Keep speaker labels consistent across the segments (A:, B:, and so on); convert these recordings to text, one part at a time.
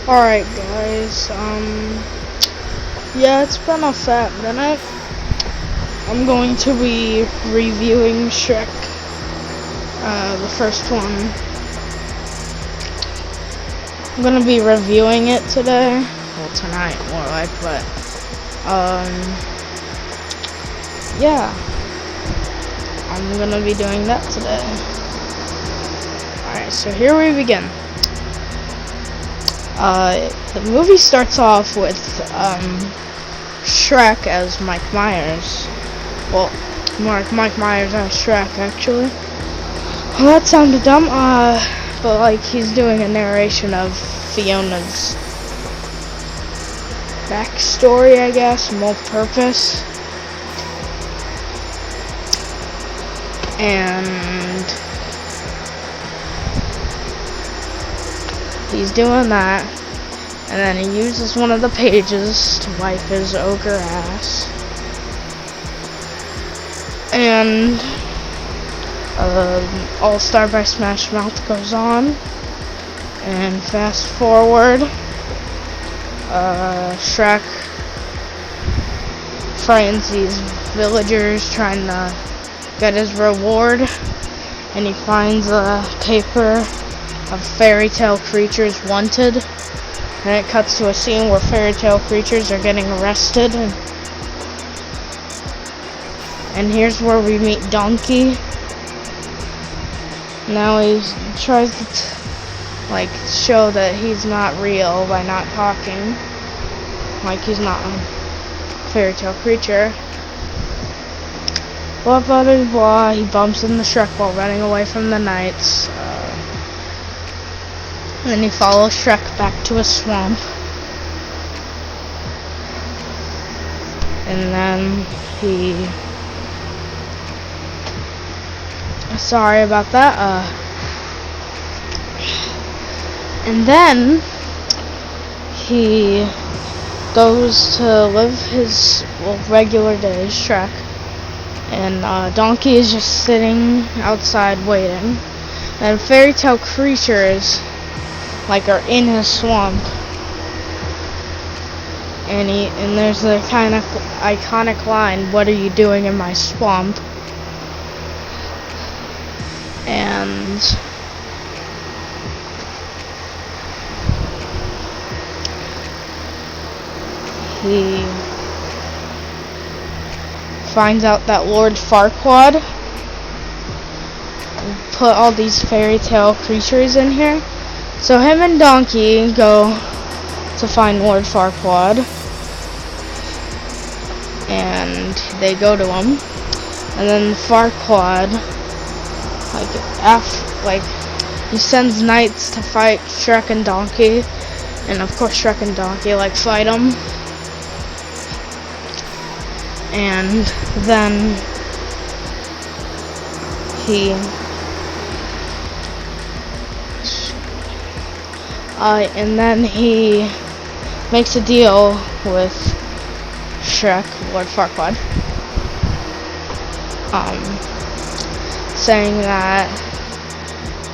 A: Alright guys, yeah, it's been a fat minute. I'm going to be reviewing Shrek, the first one. I'm gonna be reviewing it today, well tonight more like, but, yeah, I'm gonna be doing that today. Alright, so here we begin. The movie starts off with Shrek as Mike Myers. Well, more like Mike Myers as Shrek, actually. Well, that sounded dumb, but like he's doing a narration of Fiona's backstory, I guess, more purpose. And he's doing that, and then he uses one of the pages to wipe his ogre ass. And All Star by Smash Mouth goes on, and fast forward, Shrek finds these villagers trying to get his reward, and he finds a paper of fairy tale creatures wanted, and it cuts to a scene where fairy tale creatures are getting arrested, and here's where we meet Donkey. Now he tries to like show that he's not real by not talking, like he's not a fairy tale creature. Blah blah blah blah. He bumps into Shrek while running away from the knights. And then he follows Shrek back to a swamp. And then he... Sorry about that. And then he goes to live his regular days, Shrek. And Donkey is just sitting outside waiting. And fairy tale creatures are in his swamp, and there's the kind of iconic line, "What are you doing in my swamp?" And he finds out that Lord Farquaad put all these fairy tale creatures in here. So him and Donkey go to find Lord Farquaad, and they go to him, and then Farquaad, he sends knights to fight Shrek and Donkey, and of course Shrek and Donkey fight him, and then he makes a deal with Shrek, Lord Farquaad, saying that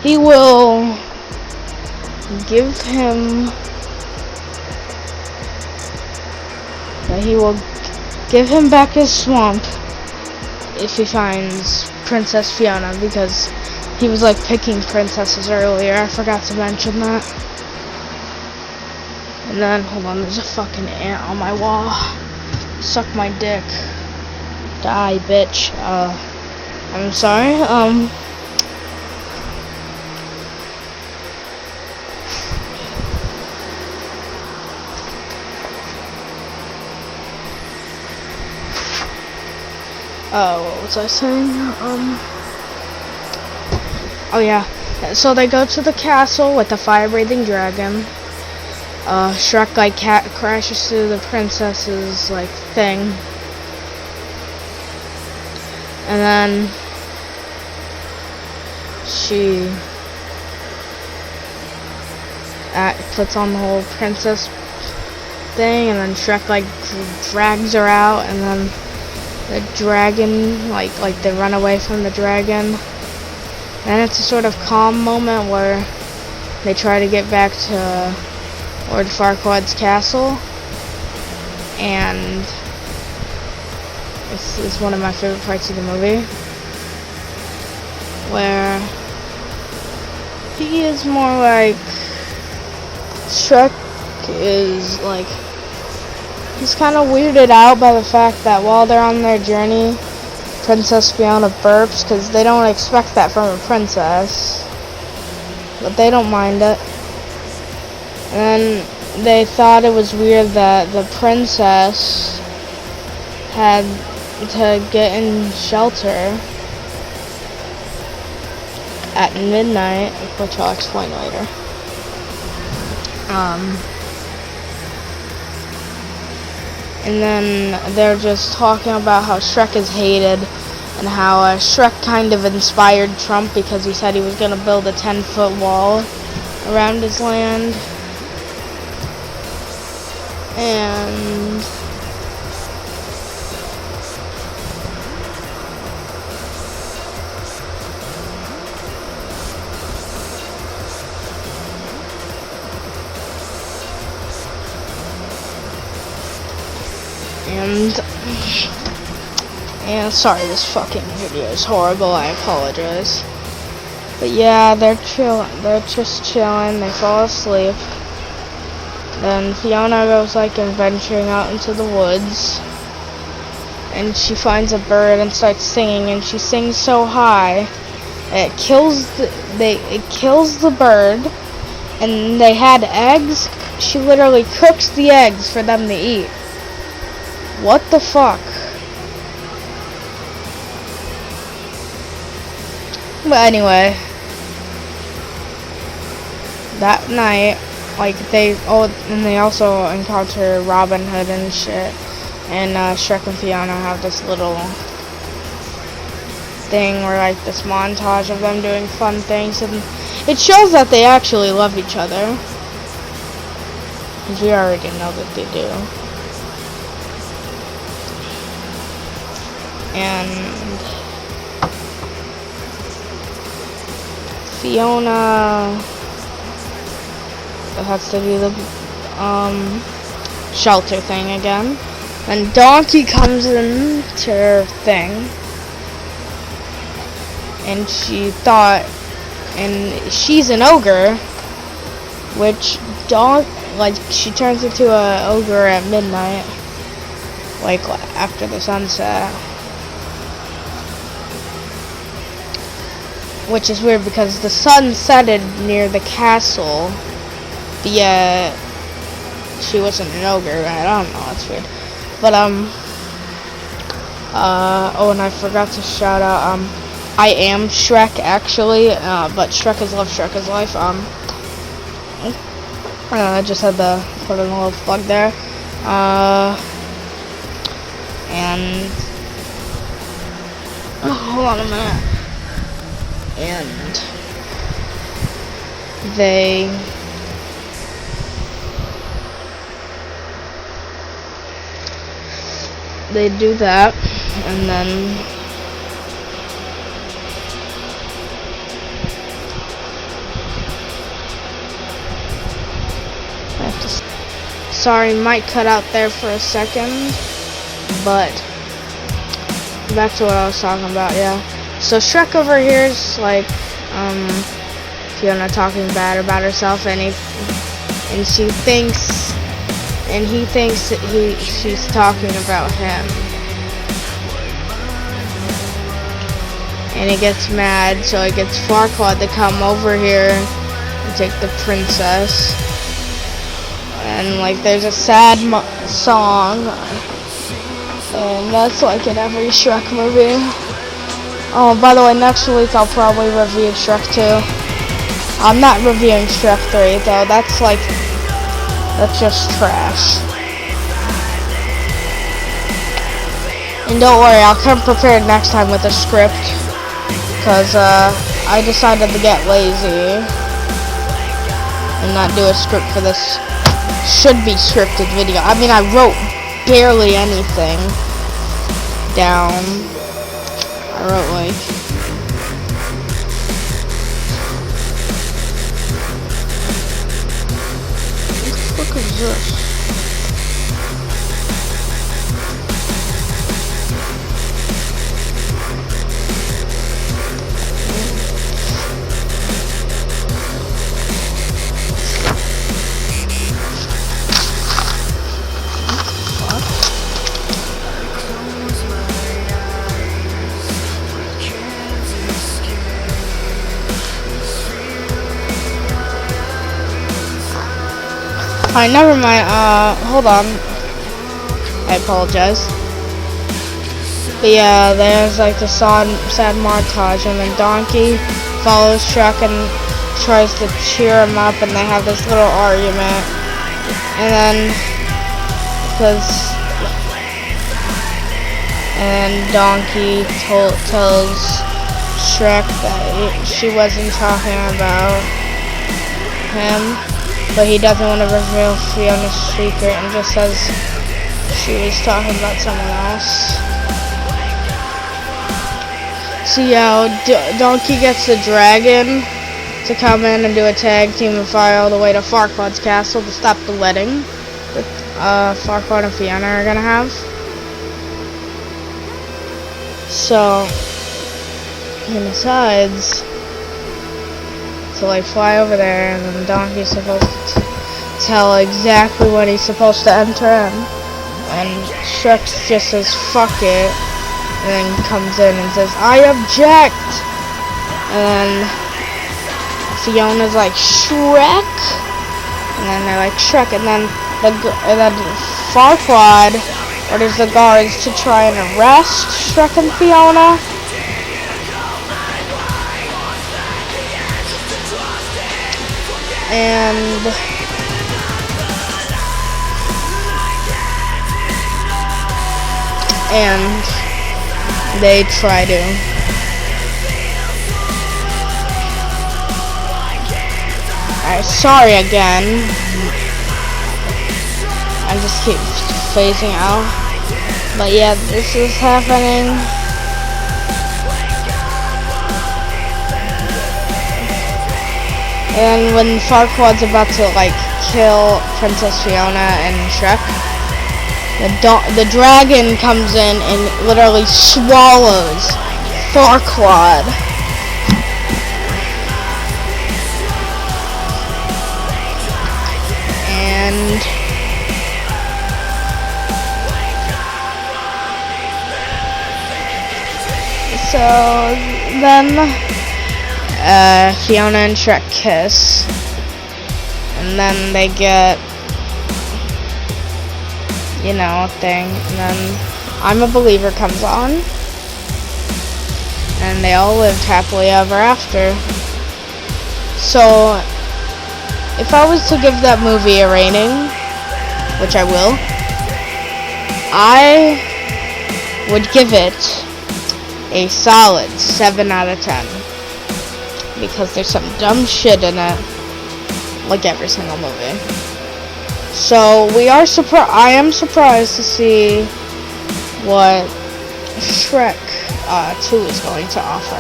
A: he will give him back his swamp if he finds Princess Fiona, because he was picking princesses earlier. I forgot to mention that. And then, hold on, there's a fucking ant on my wall. Suck my dick. Die, bitch. I'm sorry, what was I saying? Oh yeah. So they go to the castle with the fire-breathing dragon. Shrek crashes through the princess's thing, and then she puts on the whole princess thing, and then Shrek drags her out, and then the dragon they run away from the dragon, and it's a sort of calm moment where they try to get back to Lord Farquaad's castle, and this is one of my favorite parts of the movie, where he is more like Shrek is like, he's kind of weirded out by the fact that while they're on their journey, Princess Fiona burps, because they don't expect that from a princess, but they don't mind it. And then they thought it was weird that the princess had to get in shelter at midnight, which I'll explain later. And then they're just talking about how Shrek is hated, and how Shrek kind of inspired Trump because he said he was going to build a 10-foot wall around his land. And sorry, this fucking video is horrible, I apologize. But yeah, they're just chilling, they fall asleep. Then Fiona goes like adventuring out into the woods, and she finds a bird and starts singing, and she sings so high it kills the bird. And they had eggs, she literally cooks the eggs for them to eat. What the fuck? But anyway, that night, like they also encounter Robin Hood and shit, and Shrek and Fiona have this little thing where like this montage of them doing fun things, and it shows that they actually love each other, because we already know that they do. And Fiona has to do the shelter thing again, and Donkey comes into her thing, and she's an ogre, which she turns into a ogre at midnight, like after the sunset. Which is weird because the sun setted near the castle. She wasn't an ogre. I don't know. That's weird. But oh, and I forgot to shout out. I am Shrek actually. But Shrek is love. Shrek is life. I just had to put in a little plug there. And hold on a minute. And they do that, and then I have to, sorry, might cut out there for a second, but back to what I was talking about. Yeah, so Shrek over here is like Fiona talking bad about herself, and he thinks that she's talking about him, and he gets mad, so he gets Farquaad to come over here and take the princess, and like there's a sad song, and that's like in every Shrek movie. Oh, by the way, next week I'll probably review Shrek 2. I'm not reviewing Shrek 3 though, that's just trash. And don't worry, I'll come prepared next time with a script, because I decided to get lazy and not do a script for this should-be scripted video. I mean, I wrote barely anything down. I wrote like fuck is this? Alright, never mind, hold on. I apologize. But yeah, there's like the sad montage, and then Donkey follows Shrek and tries to cheer him up, and they have this little argument. And then, Donkey tells Shrek that she wasn't talking about him, but he doesn't want to reveal Fiona's secret and just says she was talking about someone else. So yeah, Donkey gets the dragon to come in and do a tag team and fly all the way to Farquaad's castle to stop the wedding that Farquaad and Fiona are gonna have. So he decides to like fly over there, and then Donkey's supposed to tell exactly when he's supposed to enter in, and Shrek just says fuck it, and then comes in and says I object, and then Fiona's like Shrek, and then they're like Shrek, and then Farquaad orders the guards to try and arrest Shrek and Fiona. And they try to. Sorry again. I just keep phasing out. But yeah, this is happening. And when Farquaad's about to like kill Princess Fiona and Shrek, the dragon comes in and literally swallows Farquaad. And so then Fiona and Shrek kiss, and then they get, you know, a thing, and then I'm a Believer comes on, and they all lived happily ever after. So if I was to give that movie a rating, which I will, I would give it a solid 7 out of 10. Because there's some dumb shit in it, like every single movie. So I am surprised to see what Shrek 2 is going to offer.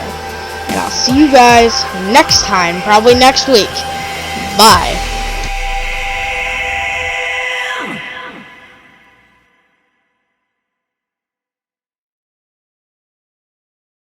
A: And I'll see you guys next time, probably next week. Bye.